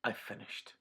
I finished.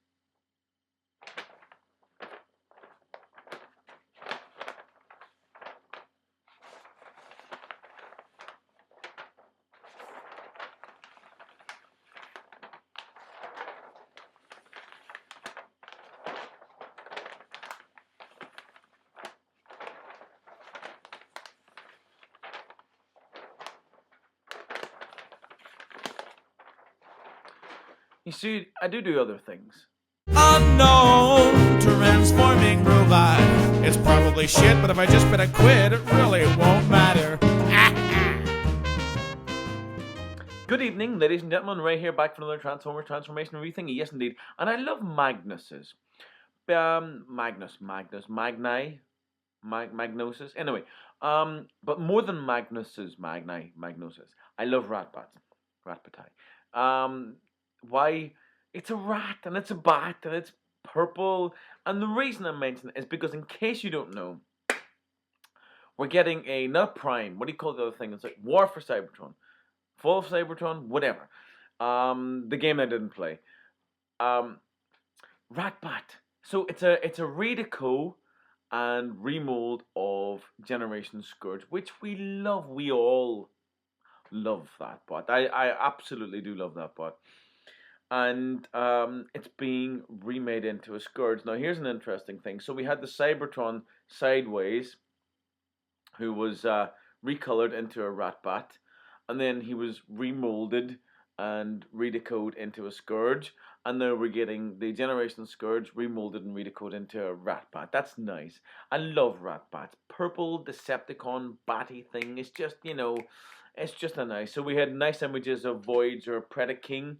You see, I do other things. Unknown transforming robot. It's probably shit, but if I just bet a quid, it really won't matter. Good evening, ladies and gentlemen. Ray here, back for another Transformers Transformation Review thingy. Yes, indeed. And I love Magnus's. Magnosis. Anyway, but more than Magnus's, Magnosis. I love Ratbatai. Why? It's a rat and it's a bat and it's purple. And the reason I mention it is because, in case you don't know, we're getting a not Prime. What do you call the other thing? It's like War for Cybertron, Fall of Cybertron, whatever. The game I didn't play. Ratbat. So it's a redeco and remold of Generation Scourge, which we love. We all love that bot. I absolutely do love that bot. And it's being remade into a Scourge. Now, here's an interesting thing. So we had the Cybertron Sideways, who was recolored into a Ratbat, and then he was remolded and redecoded into a Scourge, and now we're getting the Generation Scourge remolded and redecoded into a Ratbat. That's nice. I love Ratbats. Purple Decepticon batty thing. It's just, it's just a nice. So we had nice images of Voids or Predaking.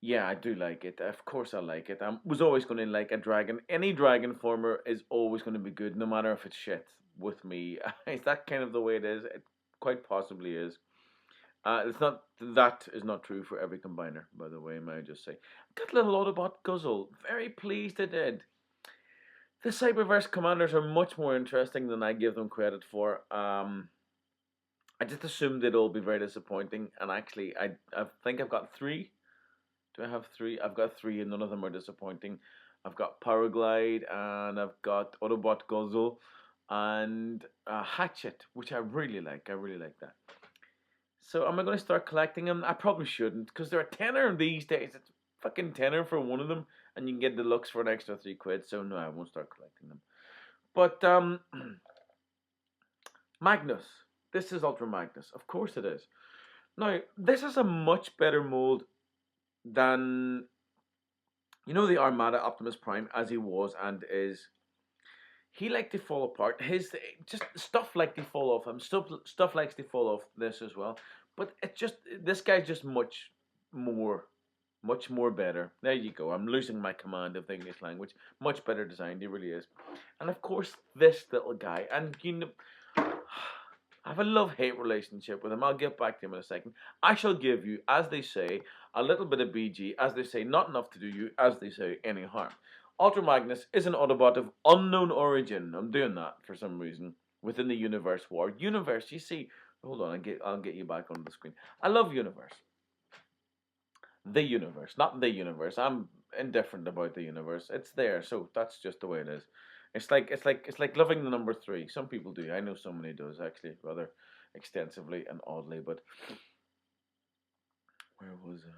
Yeah, I do like it. Of course I like it. I was always going to like a dragon. Any dragon former is always going to be good, no matter if it's shit with me. Is that kind of the way it is? It quite possibly is. It's not. That is not true for every combiner, by the way. May I just say? Got a little Autobot guzzle. Very pleased I did. The Cyberverse commanders are much more interesting than I give them credit for. I just assumed they'd all be very disappointing, and actually, I think I've got three. Do I have three? I've got three, and none of them are disappointing. I've got Paraglide, and I've got Autobot Guzzle, and Hatchet, which I really like. I really like that. So am I going to start collecting them? I probably shouldn't, because they're a tenner these days. It's fucking tenner for one of them, and you can get deluxe for an extra £3. So no, I won't start collecting them. But Magnus. This is Ultra Magnus. Of course it is. Now, this is a much better mold than, the Armada Optimus Prime as he was and is. He liked to fall apart. His just stuff like to fall off him. Stuff likes to fall off this as well. But it just this guy's just much more better. There you go. I'm losing my command of the English language. Much better designed. He really is. And of course, this little guy. And I have a love-hate relationship with him. I'll get back to him in a second. I shall give you, as they say, a little bit of BG. As they say, not enough to do you, as they say, any harm. Ultra Magnus is an Autobot of unknown origin. I'm doing that for some reason within the Universe War. Universe, you see. Hold on, I'll get you back on the screen. I love Universe. The Universe, not the Universe. I'm indifferent about the Universe. It's there, so that's just the way it is. It's like loving the number 3. Some people do. I know somebody does actually, rather extensively and oddly. But where was I?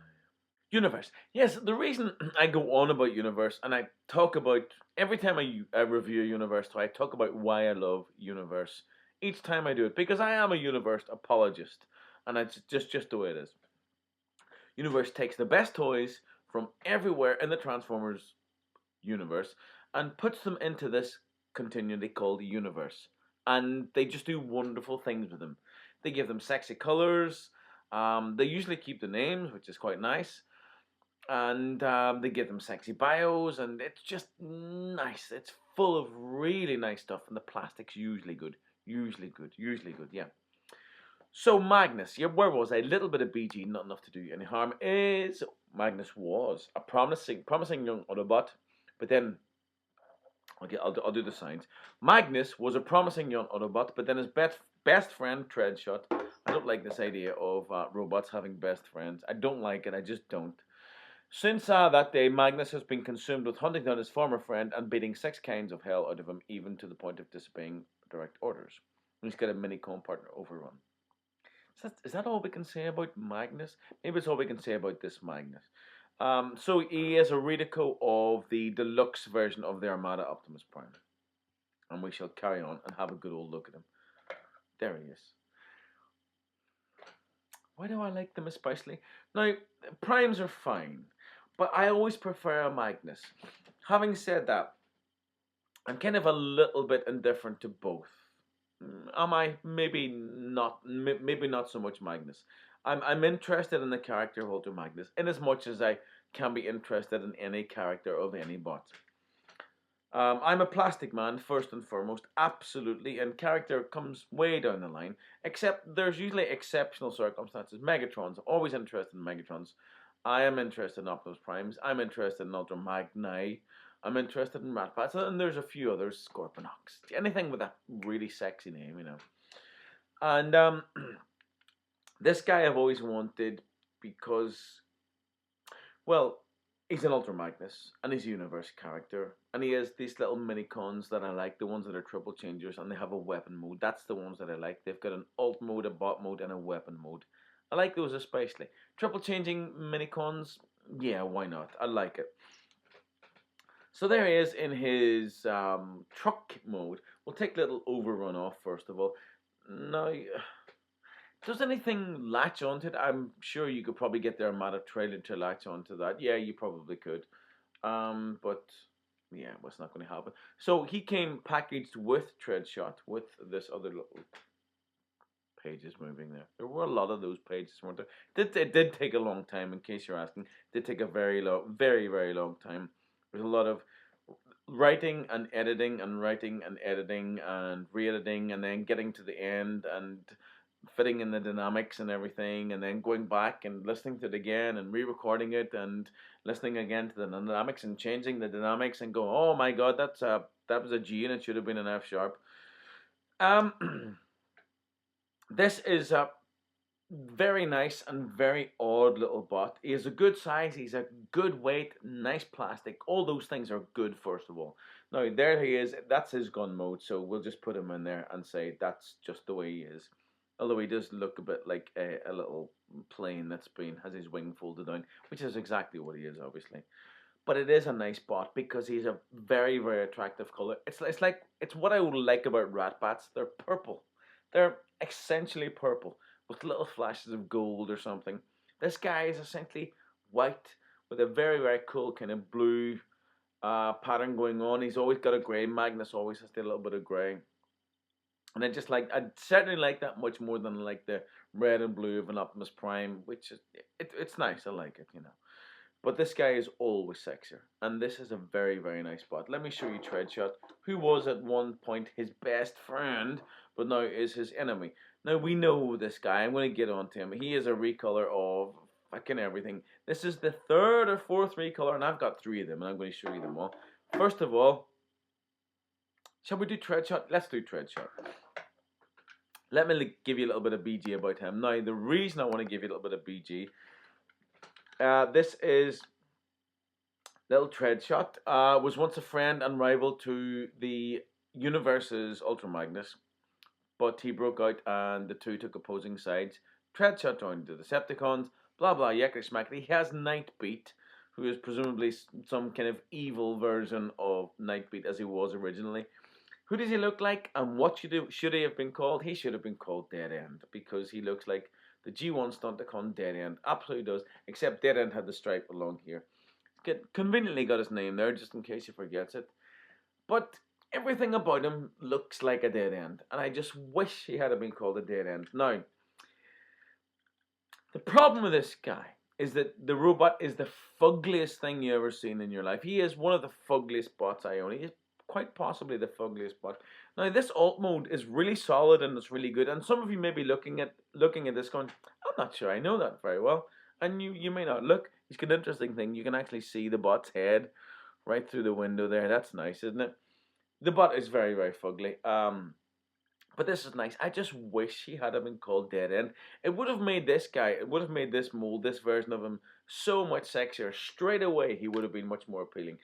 Universe. Yes, the reason I go on about Universe and I talk about every time I review Universe, I talk about why I love Universe each time I do it, because I am a Universe apologist, and it's just the way it is. Universe takes the best toys from everywhere in the Transformers universe and puts them into this continuity called Universe, and they just do wonderful things with them. They give them sexy colors. They usually keep the names, which is quite nice. And they give them sexy bios, and it's just nice. It's full of really nice stuff, and the plastic's usually good. Usually good, yeah. So Magnus, yeah, where was I? A little bit of BG, not enough to do you any harm. Is Magnus was a promising young Autobot, but then I'll do the signs. Magnus was a promising young Autobot, but then his best friend Treadshot. I don't like this idea of robots having best friends. I don't like it. I just don't. Since that day, Magnus has been consumed with hunting down his former friend and beating six kinds of hell out of him, even to the point of disobeying direct orders. He's got a mini partner overrun. Is that all we can say about Magnus? Maybe it's all we can say about this Magnus. So he is a Redico of the deluxe version of the Armada Optimus Prime. And we shall carry on and have a good old look at him. There he is. Why do I like them especially? Now, Primes are fine, but I always prefer a Magnus. Having said that, I'm kind of a little bit indifferent to both. Am I? Maybe not. Maybe not so much Magnus. I'm interested in the character of Walter Magnus in as much as I can be interested in any character of any bot. I'm a plastic man first and foremost, absolutely, and character comes way down the line. Except there's usually exceptional circumstances. Megatrons, always interested in Megatrons. I am interested in Optimus Primes. I'm interested in Ultra Magni. I'm interested in Ratbats, and there's a few others. Scorponok, anything with a really sexy name, you know. And this guy I've always wanted because, well, he's an Ultra Magnus, and he's a universe character, and he has these little mini cons that I like, the ones that are triple changers, and they have a weapon mode. That's the ones that I like. They've got an alt mode, a bot mode, and a weapon mode. I like those especially. Triple changing mini cons, yeah, why not? I like it. So there he is in his truck mode. We'll take little overrun off first of all. Now, does anything latch onto it? I'm sure you could probably get the Armada trailer to latch onto that. Yeah, you probably could. But yeah, what's not going to happen? So he came packaged with Treadshot, with this other little pages moving there. There were a lot of those pages, weren't there? It did take a long time, in case you're asking. It did take a very long time. There's a lot of writing and editing and writing and editing and re-editing and then getting to the end and fitting in the dynamics and everything, and then going back and listening to it again and re-recording it and listening again to the dynamics and changing the dynamics and going, oh my god, that was a G and it should have been an F sharp. This is a very nice and very odd little bot. He is a good size, he's a good weight, nice plastic. All those things are good, first of all. Now, there he is. That's his gun mode, so we'll just put him in there and say that's just the way he is. Although he does look a bit like a little plane has his wing folded down, which is exactly what he is, obviously. But it is a nice bot because he's a very, very attractive color. It's what I would like about Ratbats. They're purple. They're essentially purple with little flashes of gold or something. This guy is essentially white with a very, very cool kind of blue pattern going on. He's always got a grey. Magnus always has a little bit of grey. And I certainly like that much more than like the red and blue of an Optimus Prime, which is, it's nice. I like it, you know. But this guy is always sexier. And this is a very, very nice bot. Let me show you Treadshot, who was at one point his best friend, but now is his enemy. Now, we know this guy. I'm going to get on to him. He is a recolor of fucking everything. This is the third or fourth recolor, and I've got 3 of them, and I'm going to show you them all. First of all, shall we do Treadshot? Let's do Treadshot. Let me give you a little bit of BG about him. Now, the reason I want to give you a little bit of BG, this is little Treadshot. Was once a friend and rival to the universe's Ultra Magnus, but he broke out and the two took opposing sides. Treadshot joined the Decepticons, blah blah, yakety smackety. He has Nightbeat, who is presumably some kind of evil version of Nightbeat as he was originally. Who does he look like, and what should he have been called? He should have been called Dead End, because he looks like the G1 Stunticon Dead End. Absolutely does, except Dead End had the stripe along here. Conveniently got his name there, just in case he forgets it. But everything about him looks like a Dead End, and I just wish he had been called a Dead End. Now, the problem with this guy is that the robot is the fuggliest thing you ever seen in your life. He is one of the fuggliest bots I own. He is quite possibly the fuggliest bot. Now, this alt mode is really solid and it's really good. And some of you may be looking at this going, I'm not sure I know that very well. And you may not look. It's an interesting thing. You can actually see the bot's head right through the window there. That's nice, isn't it? The bot is very, very fugly. But this is nice. I just wish he had been called Dead End. It would have made this guy, it would have made this mold, this version of him, so much sexier. Straight away, he would have been much more appealing.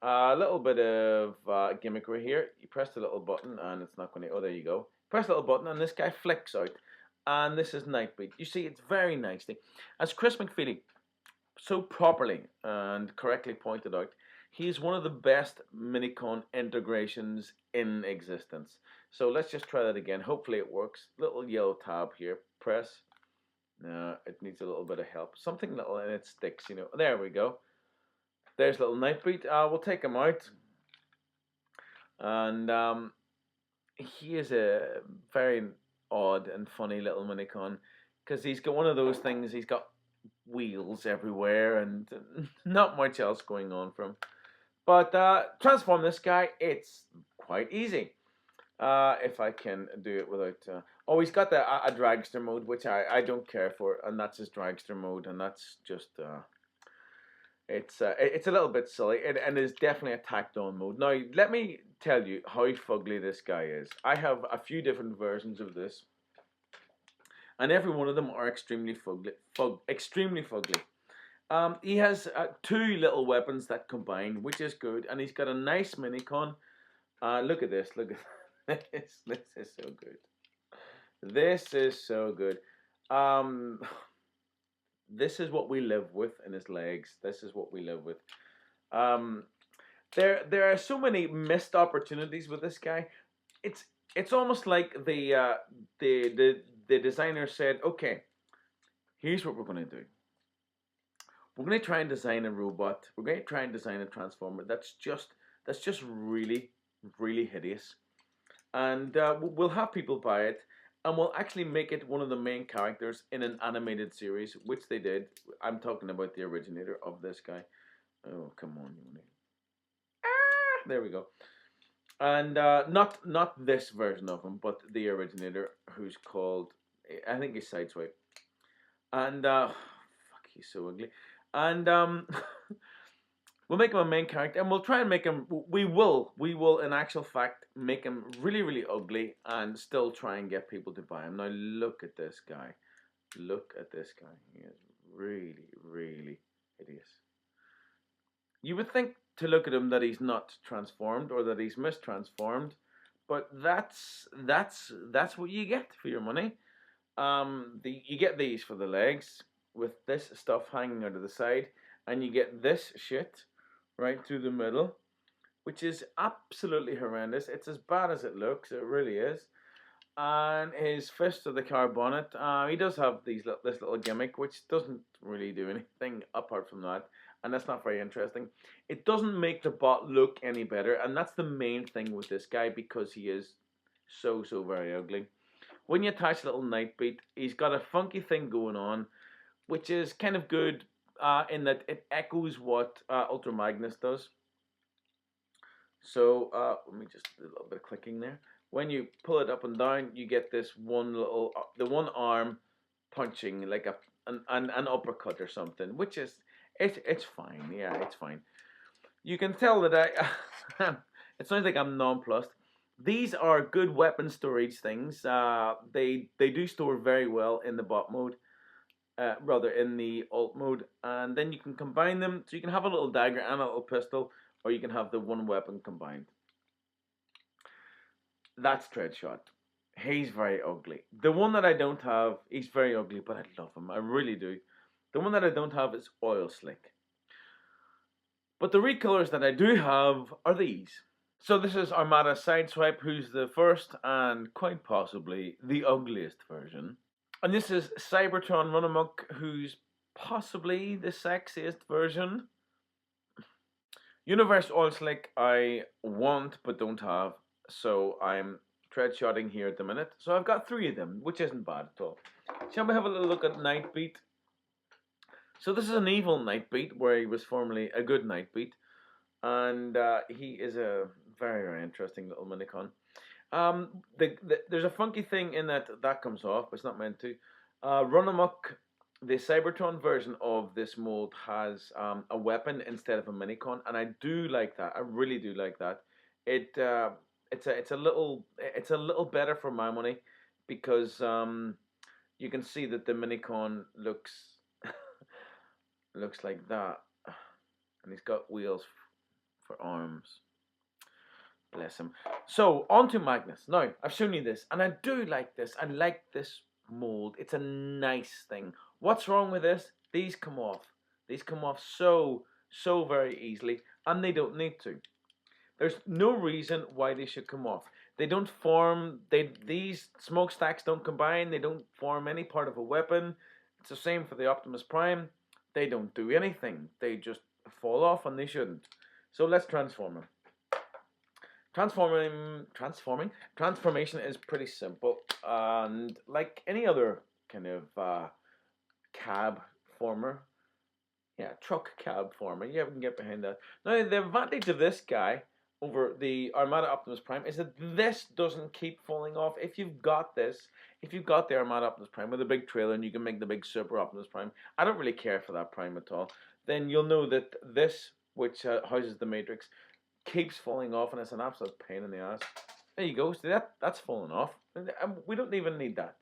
A little bit of gimmickry here. You press the little button, and it's not going to. Oh, there you go. Press the little button, and this guy flicks out. And this is Nightbeat. You see, it's very nicely. As Chris McFeely so properly and correctly pointed out, he is one of the best Minicon integrations in existence. So let's just try that again. Hopefully it works. Little yellow tab here. Press. No, it needs a little bit of help. Something little and it sticks, you know. There we go. There's little Nightbeat. We'll take him out. And he is a very odd and funny little Minicon because he's got one of those things. He's got wheels everywhere and not much else going on for him. But transform this guy, it's quite easy. If I can do it without... oh, he's got a dragster mode, which I don't care for, and that's his dragster mode, and that's just... it's a little bit silly, and is definitely a tacked-on mode. Now, let me tell you how fugly this guy is. I have a few different versions of this, and every one of them are extremely fugly. Extremely fugly. He has two little weapons that combine, which is good, and he's got a nice minicon. Look at this, look at this. This is so good. This is so good. This is what we live with in his legs. This is what we live with. There are so many missed opportunities with this guy. It's almost like the designer said, okay, here's what we're going to do. We're going to try and design a robot. We're going to try and design a transformer that's just really, really hideous. And we'll have people buy it, and we'll actually make it one of the main characters in an animated series, which they did. I'm talking about the originator of this guy. Oh, come on, Yoni. There we go. And not this version of him, but the originator, who's called, I think he's Sideswipe. And fuck, he's so ugly. And we'll make him a main character, and we'll try and make him. We will, in actual fact, make him really, really ugly, and still try and get people to buy him. Now look at this guy. Look at this guy. He is really, really hideous. You would think to look at him that he's not transformed or that he's mistransformed, but that's what you get for your money. You get these for the legs with this stuff hanging out of the side, and you get this shit right through the middle, which is absolutely horrendous. It's as bad as it looks. It really is. And his fist of the car bonnet. He does have this little gimmick, which doesn't really do anything apart from that, and that's not very interesting. It doesn't make the bot look any better, and that's the main thing with this guy, because he is so very ugly. When you attach a little Nightbeat, he's got a funky thing going on, which is kind of good in that it echoes what Ultra Magnus does. So let me just do a little bit of clicking there. When you pull it up and down, you get this one little, the one arm punching like an uppercut or something, which is, it's fine. Yeah, it's fine. You can tell that it sounds like I'm nonplussed. These are good weapon storage things. They do store very well in the bot mode, rather in the alt mode, and then you can combine them. So you can have a little dagger and a little pistol, or you can have the one weapon combined. That's Treadshot. He's very ugly. The one that I don't have, he's very ugly, but I love him. I really do. The one that I don't have is Oil Slick. But the recolors that I do have are these. So this is Armada Sideswipe, who's the first and quite possibly the ugliest version. And this is Cybertron Runamok, who's possibly the sexiest version. Universe Oil Slick I want but don't have, so I'm Treadshotting here at the minute. So I've got 3 of them, which isn't bad at all. Shall we have a little look at Nightbeat? So this is an evil Nightbeat, where he was formerly a good Nightbeat. And he is a very interesting little minicon. There's a funky thing in that comes off, but it's not meant to. Runamok, the Cybertron version of this mold, has a weapon instead of a minicon, and I do like that. I really do like that. It it's a little better for my money because you can see that the Minicon looks like that, and he's got wheels for arms. Bless him. So on to Magnus. Now I've shown you this, and I do like this. I like this mold. It's a nice thing. What's wrong with this? These come off. These come off so very easily, and they don't need to. There's no reason why they should come off. They don't form. These smokestacks don't combine. They don't form any part of a weapon. It's the same for the Optimus Prime. They don't do anything. They just fall off, and they shouldn't. So let's transform them. Transformation is pretty simple, and like any other kind of cab former, yeah, truck cab former, yeah, we can get behind that. Now, the advantage of this guy over the Armada Optimus Prime is that this doesn't keep falling off. If you've got the Armada Optimus Prime with a big trailer and you can make the big Super Optimus Prime, I don't really care for that Prime at all. Then you'll know that this, which houses the Matrix, keeps falling off, and it's an absolute pain in the ass. There you go. See that's falling off. We don't even need that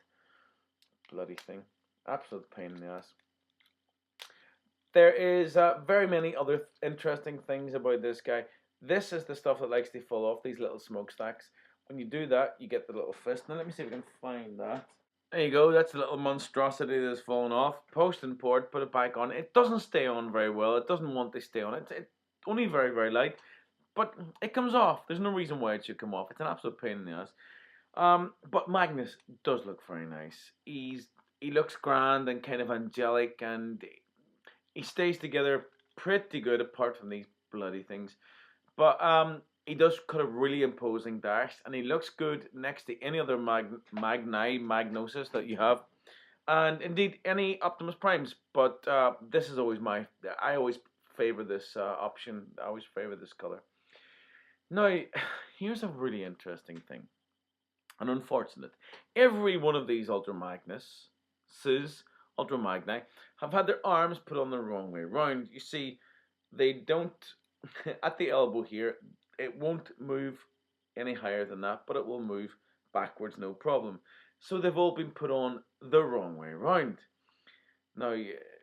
bloody thing. Absolute pain in the ass. There is very many other interesting things about this guy. This is the stuff that likes to fall off, these little smokestacks. When you do that, you get the little fist. Now let me see if I can find that. There you go, that's a little monstrosity that's fallen off. Post and port, put it back on. It doesn't stay on very well. It doesn't want to stay on. It's only very light. But it comes off. There's no reason why it should come off. It's an absolute pain in the ass. But Magnus does look very nice. He looks grand and kind of angelic, and he stays together pretty good apart from these bloody things. But he does cut a really imposing dash, and he looks good next to any other Magnosis that you have, and indeed any Optimus Primes. But this is always I always favor this option. I always favor this color. Now, here's a really interesting thing, and unfortunate. Every one of these Ultra Magni, have had their arms put on the wrong way round. You see, they don't, at the elbow here, it won't move any higher than that, but it will move backwards, no problem. So they've all been put on the wrong way round. Now,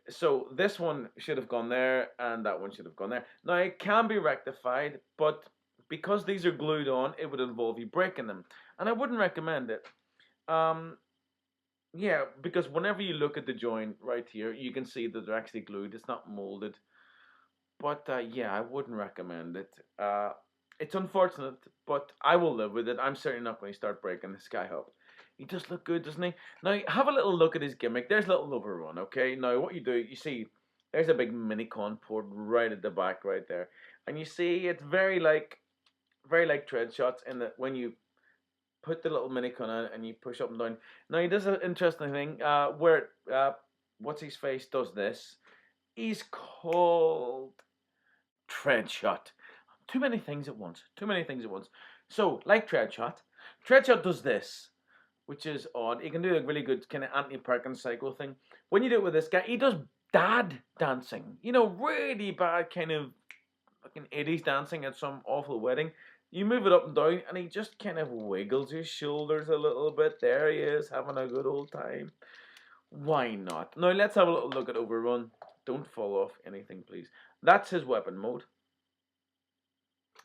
so this one should have gone there, and that one should have gone there. Now, it can be rectified, but because these are glued on, it would involve you breaking them, and I wouldn't recommend it. Yeah, because whenever you look at the joint right here, you can see that they're actually glued. It's not molded. But yeah, I wouldn't recommend it. It's unfortunate, but I will live with it. I'm certainly not going to start breaking this guy up. He does look good, doesn't he? Now, have a little look at his gimmick. There's a little overrun, okay? Now, what you do, you see, there's a big Minicon port right at the back right there. And you see, it's very like Treadshots in that when you put the little Minicon on and you push up and down. Now, he does an interesting thing where, what's his face does this. He's called Treadshot. Too many things at once. So, like Treadshot does this, which is odd. He can do a really good kind of anti-Perkins cycle thing. When you do it with this guy, he does dad dancing. You know, really bad kind of fucking 80s dancing at some awful wedding. You move it up and down, and he just kind of wiggles his shoulders a little bit. There he is, having a good old time. Why not? Now, let's have a little look at Overrun. Don't fall off anything, please. That's his weapon mode.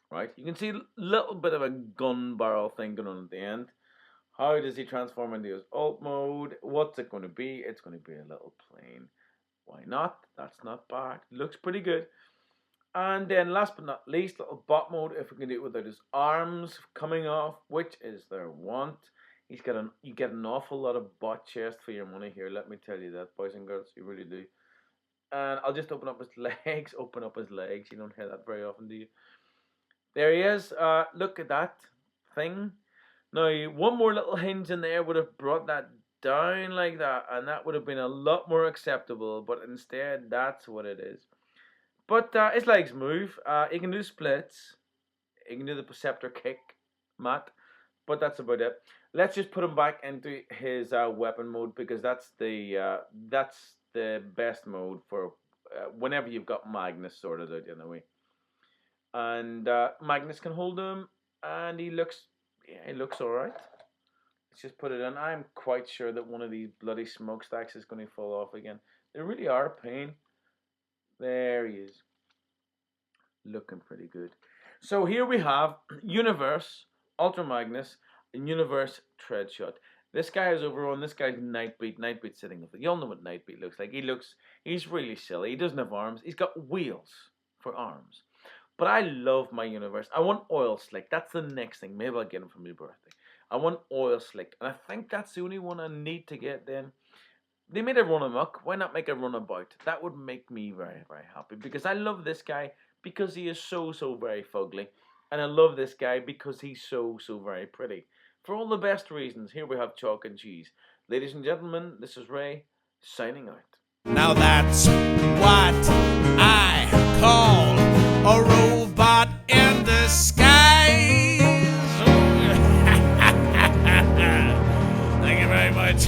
Right? You can see a little bit of a gun barrel thing going on at the end. How does he transform into his alt mode? What's it going to be? It's going to be a little plane. Why not? That's not bad. Looks pretty good. And then last but not least, little bot mode, if we can do it without his arms coming off, which is their want. You get an awful lot of bot chest for your money here, let me tell you that, boys and girls, you really do. And I'll just open up his legs. You don't hear that very often, do you? There he is. Look at that thing. Now, one more little hinge in there would have brought that down like that, and that would have been a lot more acceptable, but instead, that's what it is. But his legs move. He can do splits. He can do the Perceptor kick, Matt. But that's about it. Let's just put him back into his weapon mode, because that's the best mode for whenever you've got Magnus sorted out in a way. And Magnus can hold him and he looks all right. Let's just put it in. I'm quite sure that one of these bloody smokestacks is going to fall off again. They really are a pain. There he is. Looking pretty good. So here we have Universe, Ultra Magnus, and Universe Treadshot. This guy is overrun. This guy's Nightbeat. Nightbeat sitting with it. You all know what Nightbeat looks like. He's really silly. He doesn't have arms. He's got wheels for arms. But I love my Universe. I want Oil Slick. That's the next thing. Maybe I'll get him for my birthday. I want Oil Slick. And I think that's the only one I need to get then. They made a run amok. Why not make a run about? That would make me very, very happy. Because I love this guy because he is so, so very fugly. And I love this guy because he's so, so very pretty. For all the best reasons, here we have Chalk and Cheese. Ladies and gentlemen, this is Ray, signing out. Now that's what I call a robot in disguise. Thank you very much.